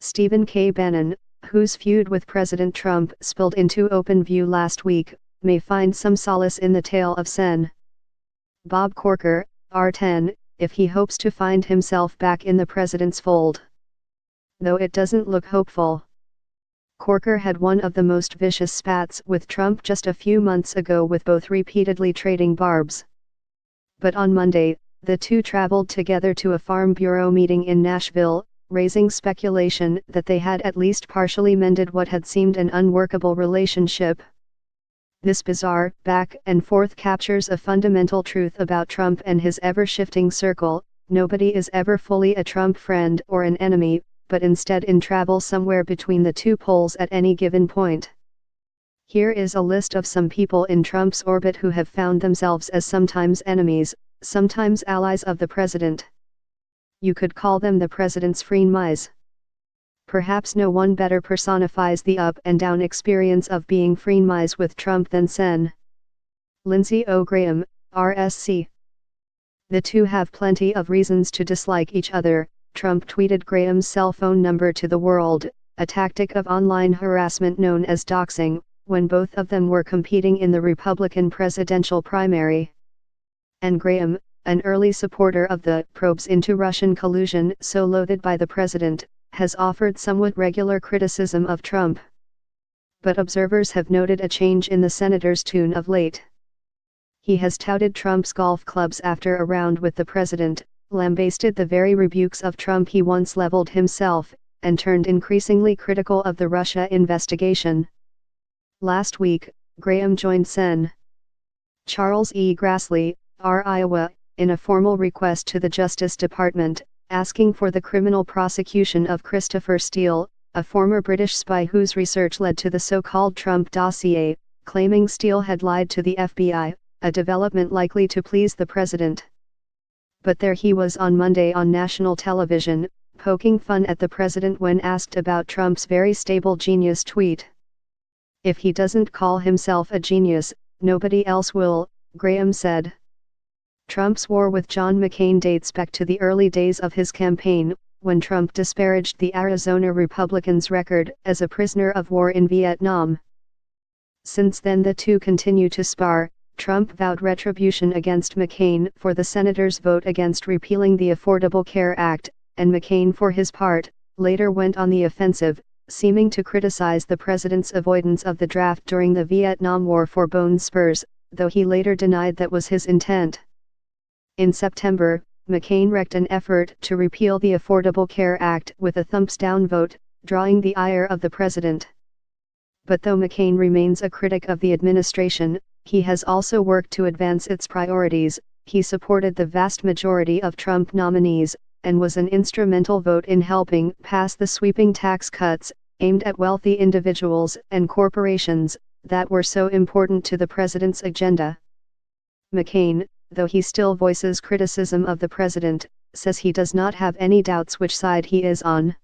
Stephen K. Bannon, whose feud with President Trump spilled into open view last week, may find some solace in the tale of Sen. Bob Corker, R10, if he hopes to find himself back in the president's fold. Though it doesn't look hopeful. Corker had one of the most vicious spats with Trump just a few months ago, with both repeatedly trading barbs. But on Monday, the two traveled together to a Farm Bureau meeting in Nashville, raising speculation that they had at least partially mended what had seemed an unworkable relationship. This bizarre back and forth captures a fundamental truth about Trump and his ever-shifting circle: nobody is ever fully a Trump friend or an enemy, but instead in travel somewhere between the two poles at any given point. Here is a list of some people in Trump's orbit who have found themselves as sometimes enemies, sometimes allies of the president. You could call them the president's frenemies. Perhaps no one better personifies the up and down experience of being frenemies with Trump than Sen. Lindsey Graham, RSC. The two have plenty of reasons to dislike each other. Trump tweeted Graham's cell phone number to the world, a tactic of online harassment known as doxing, when both of them were competing in the Republican presidential primary. And Graham, an early supporter of the probes into Russian collusion so loathed by the president, has offered somewhat regular criticism of Trump. But observers have noted a change in the senator's tune of late. He has touted Trump's golf clubs after a round with the president, lambasted the very rebukes of Trump he once leveled himself, and turned increasingly critical of the Russia investigation. Last week, Graham joined Sen. Charles E. Grassley, R. Iowa, in a formal request to the Justice Department, asking for the criminal prosecution of Christopher Steele, a former British spy whose research led to the so-called Trump dossier, claiming Steele had lied to the FBI, a development likely to please the president. But there he was on Monday on national television, poking fun at the president when asked about Trump's very stable genius tweet. If he doesn't call himself a genius, nobody else will, Graham said. Trump's war with John McCain dates back to the early days of his campaign, when Trump disparaged the Arizona Republicans' record as a prisoner of war in Vietnam. Since then the two continue to spar. Trump vowed retribution against McCain for the senator's vote against repealing the Affordable Care Act, and McCain for his part, later went on the offensive, seeming to criticize the president's avoidance of the draft during the Vietnam War for bone spurs, though he later denied that was his intent. In September, McCain wrecked an effort to repeal the Affordable Care Act with a thumbs-down vote, drawing the ire of the president. But though McCain remains a critic of the administration, he has also worked to advance its priorities. He supported the vast majority of Trump nominees, and was an instrumental vote in helping pass the sweeping tax cuts, aimed at wealthy individuals and corporations, that were so important to the president's agenda. McCain, though he still voices criticism of the president, says he does not have any doubts which side he is on.